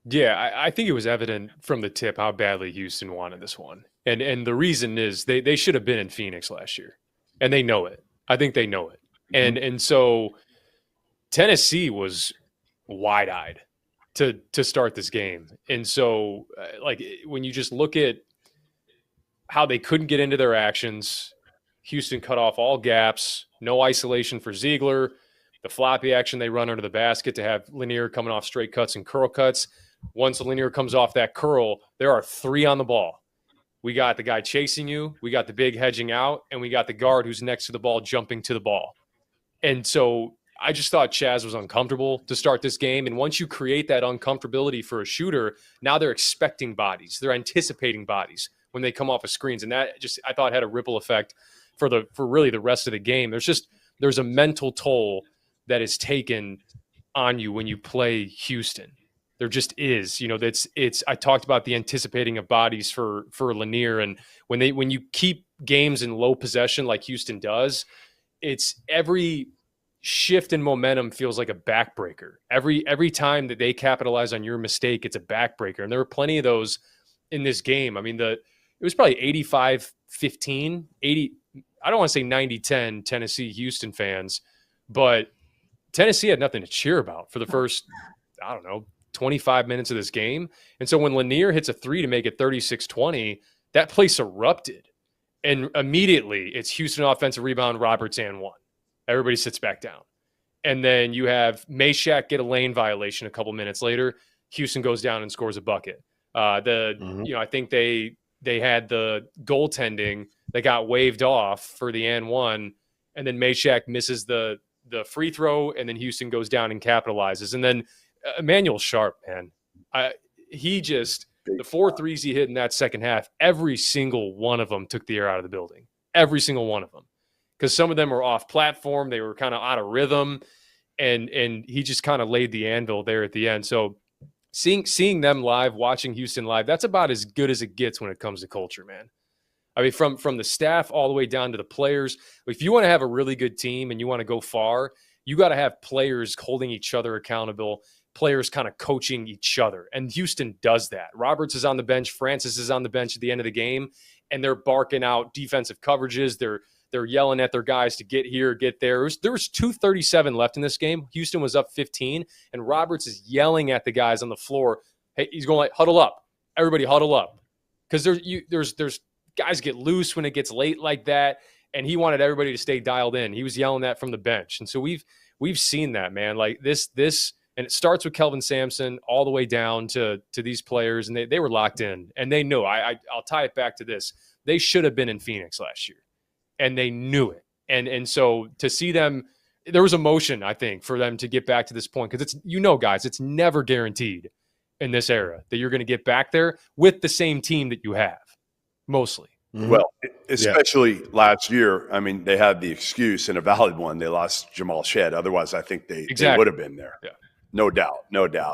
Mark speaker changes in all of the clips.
Speaker 1: Yeah, I think it was evident from the tip how badly Houston wanted this one. And the reason is they should have been in Phoenix last year. And they know it. I think they know it.
Speaker 2: Mhm.
Speaker 1: And so Tennessee was wide-eyed to start this game. And so when you just look at how they couldn't get into their actions, Houston cut off all gaps, no isolation for Ziegler, the floppy action they run under the basket to have Lanier coming off straight cuts and curl cuts. Once Lanier comes off that curl, there are 3 on the ball. We got the guy chasing you, we got the big hedging out, and we got the guard who's next to the ball jumping to the ball. And so I just thought Chaz was uncomfortable to start this game. And once you create that uncomfortability for a shooter, now they're expecting bodies. They're anticipating bodies when they come off of screens. And that just, I thought, had a ripple effect for really the rest of the game. There's a mental toll that is taken on you when you play Houston. There just is, I talked about the anticipating of bodies for Lanier. And when you keep games in low possession like Houston does, it's every shift in momentum feels like a backbreaker. Every time that they capitalize on your mistake, it's a backbreaker. And there were plenty of those in this game. I mean, it was probably 85-15, 80. I don't want to say 90-10 Tennessee Houston fans, but Tennessee had nothing to cheer about for the first, 25 minutes of this game. And so when Lanier hits a 3 to make it 36-20, that place erupted. And immediately it's Houston offensive rebound, Roberts and 1. Everybody sits back down. And then you have Meshack get a lane violation a couple minutes later. Houston goes down and scores a bucket. I think they had the goaltending that got waved off for the and 1, and then Meshack misses the free throw, and then Houston goes down and capitalizes. And then Emmanuel Sharp, man, the 4 threes he hit in that second half, every single one of them took the air out of the building. Every single one of them. Because some of them were off platform. They were kind of out of rhythm. And he just kind of laid the anvil there at the end. So seeing them live, watching Houston live, that's about as good as it gets when it comes to culture, man. I mean, from the staff all the way down to the players. If you want to have a really good team and you want to go far, you got to have players holding each other accountable, players kind of coaching each other. And Houston does that. Roberts is on the bench. Francis is on the bench at the end of the game, and they're barking out defensive coverages. They're yelling at their guys to get here, get there. There was 2:37 left in this game. Houston was up 15, and Roberts is yelling at the guys on the floor. Hey, he's going like, huddle up. Everybody huddle up. Because there's guys get loose when it gets late like that, and he wanted everybody to stay dialed in. He was yelling that from the bench. And so we've seen that, man. Like this, and it starts with Kelvin Sampson all the way down to these players, and they were locked in, and they knew. I'll tie it back to this. They should have been in Phoenix last year. And they knew it. And so to see them, there was emotion, I think, for them to get back to this point. Because guys, it's never guaranteed in this era that you're going to get back there with the same team that you have, mostly.
Speaker 2: Mm-hmm. Well, especially last year, I mean, they had the excuse, and a valid one. They lost Jamal Shedd. Otherwise, I think they would have been there.
Speaker 1: Yeah.
Speaker 2: No doubt.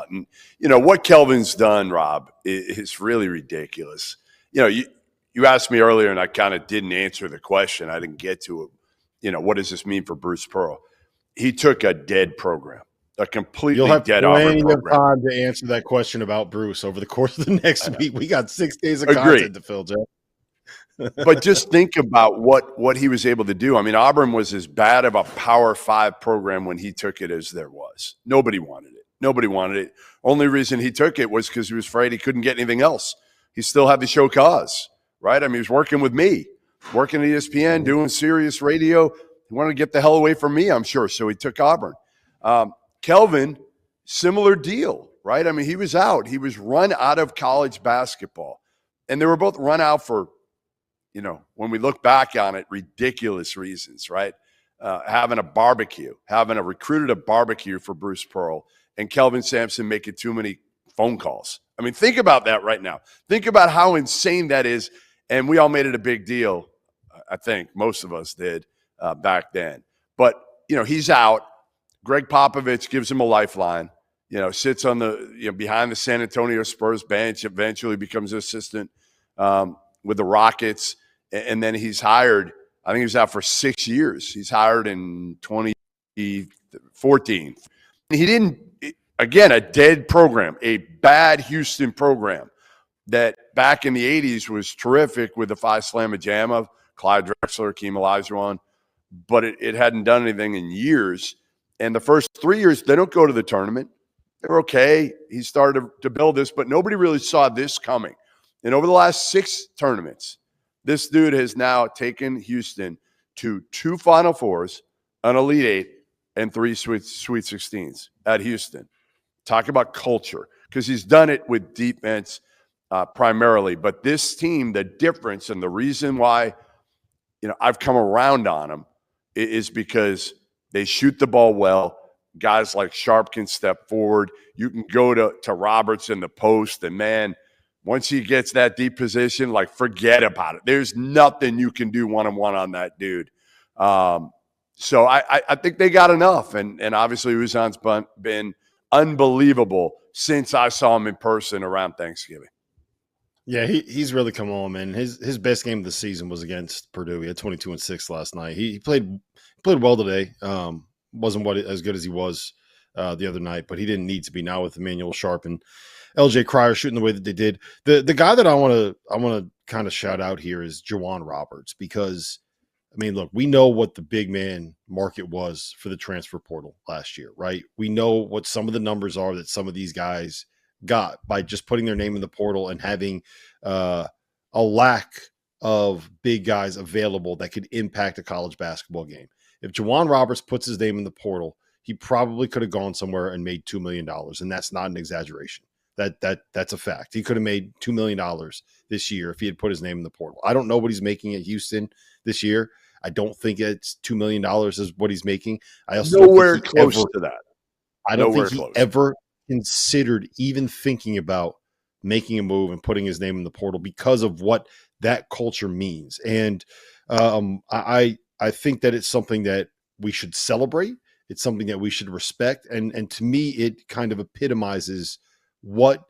Speaker 2: And, what Kelvin's done, Rob, is really ridiculous. You asked me earlier, and I kind of didn't answer the question. I didn't get to it. What does this mean for Bruce Pearl? He took a dead program, a completely dead Auburn program.
Speaker 3: You'll have plenty of time to answer that question about Bruce over the course of the next week. We got 6 days of content to fill, Jeff.
Speaker 2: But just think about what he was able to do. I mean, Auburn was as bad of a Power 5 program when he took it as there was. Nobody wanted it. Only reason he took it was because he was afraid he couldn't get anything else. He still had to show cause. Right? I mean, he was working with me, working at ESPN, doing serious radio. He wanted to get the hell away from me, I'm sure. So he took Auburn. Kelvin, similar deal, right? I mean, he was out. He was run out of college basketball. And they were both run out for, when we look back on it, ridiculous reasons, right? Having recruited a barbecue for Bruce Pearl, and Kelvin Sampson making too many phone calls. I mean, think about that right now. Think about how insane that is. And we all made it a big deal. I think most of us did back then. But, he's out. Greg Popovich gives him a lifeline, sits on behind the San Antonio Spurs bench, eventually becomes an assistant with the Rockets. And then he's hired. I think he was out for 6 years. He's hired in 2014. He didn't again, a dead program, a bad Houston program that back in the 80s was terrific with the Phi Slamma Jamma, Clyde Drexler, Keem Olajuwon, but it hadn't done anything in years. And the first 3 years, they don't go to the tournament. They're okay. He started to build this, but nobody really saw this coming. And over the last 6 tournaments, this dude has now taken Houston to 2 Final Fours, an Elite Eight, and 3 Sweet 16s at Houston. Talk about culture, because he's done it with defense primarily. But this team, the difference and the reason why I've come around on them is because they shoot the ball well. Guys like Sharp can step forward. You can go to Roberts in the post, and man, once he gets that deep position, like, forget about it. There's nothing you can do one-on-one on that dude. So I think they got enough. And obviously Uzan's been unbelievable since I saw him in person around Thanksgiving.
Speaker 3: Yeah, he's really come on, man. His best game of the season was against Purdue. He had 22 and 6 last night. He played well today. Wasn't as good as he was the other night, but he didn't need to be now with Emmanuel Sharp and LJ Cryer shooting the way that they did. The guy that I want to kind of shout out here is Juwan Roberts, because I mean, look, we know what the big man market was for the transfer portal last year, right? We know what some of the numbers are that some of these guys got by just putting their name in the portal and having a lack of big guys available that could impact a college basketball game. If Juwan Roberts puts his name in the portal, he probably could have gone somewhere and made $2 million. And that's not an exaggeration. That's a fact. He could have made $2 million this year if he had put his name in the portal. I don't know what he's making at Houston this year. I don't think it's $2 million is what he's making. I also
Speaker 2: nowhere close to that.
Speaker 3: I don't think he ever considered even thinking about making a move and putting his name in the portal because of what that culture means. And I think that it's something that we should celebrate. It's something that we should respect. And to me, it kind of epitomizes what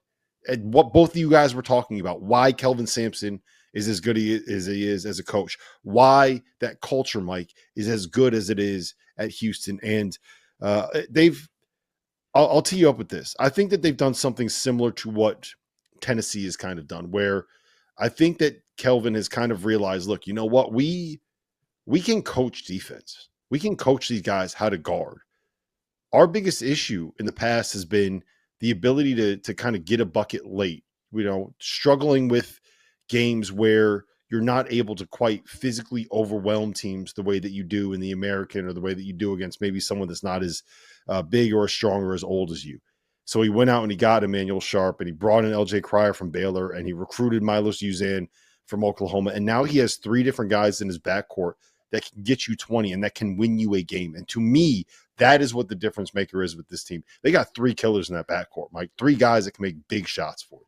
Speaker 3: both of you guys were talking about, why Kelvin Sampson is as good as he is as a coach, why that culture, Mike, is as good as it is at Houston. And I'll tee you up with this. I think that they've done something similar to what Tennessee has kind of done, where I think that Kelvin has kind of realized, look, you know what? We can coach defense. We can coach these guys how to guard. Our biggest issue in the past has been the ability to kind of get a bucket late, struggling with games where you're not able to quite physically overwhelm teams the way that you do in the American or the way that you do against maybe someone that's not as big or as strong or as old as you. So he went out and he got Emmanuel Sharp, and he brought in LJ Cryer from Baylor, and he recruited Milos Uzan from Oklahoma. And now he has 3 different guys in his backcourt that can get you 20 and that can win you a game. And to me, that is what the difference maker is with this team. They got 3 killers in that backcourt, Mike. 3 guys that can make big shots for you.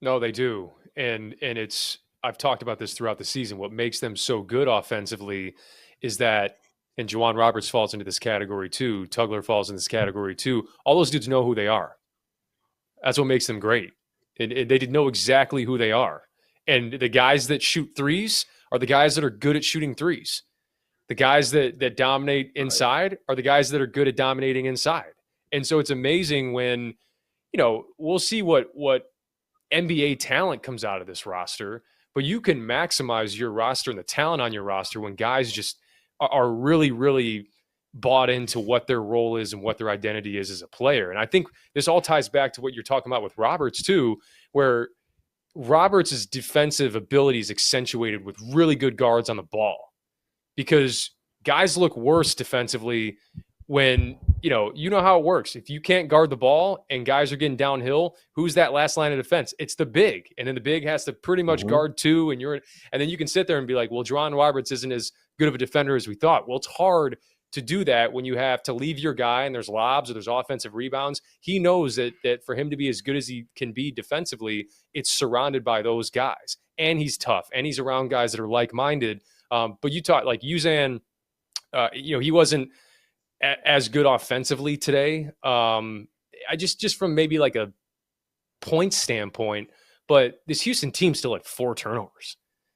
Speaker 1: No, they do. And it's, I've talked about this throughout the season. What makes them so good offensively is that, and Juwan Roberts falls into this category too, Tugler falls in this category too, all those dudes know who they are. That's what makes them great. And they did know exactly who they are. And the guys that shoot threes are the guys that are good at shooting threes. The guys that dominate inside are the guys that are good at dominating inside. And so it's amazing when, we'll see what NBA talent comes out of this roster, but you can maximize your roster and the talent on your roster when guys just are really, really bought into what their role is and what their identity is as a player. And I think this all ties back to what you're talking about with Roberts too, where Roberts' defensive ability is accentuated with really good guards on the ball, because guys look worse defensively when, you know how it works. If you can't guard the ball and guys are getting downhill, who's that last line of defense? It's the big. And then the big has to pretty much guard 2, and then you can sit there and be like, well, Juwan Roberts isn't as good of a defender as we thought. Well, it's hard to do that when you have to leave your guy and there's lobs or there's offensive rebounds. He knows that for him to be as good as he can be defensively, it's surrounded by those guys. And he's tough, and he's around guys that are like-minded. But you talk like Uzan, he wasn't as good offensively today. I just from maybe like a point standpoint, but this Houston team still had 4 turnovers.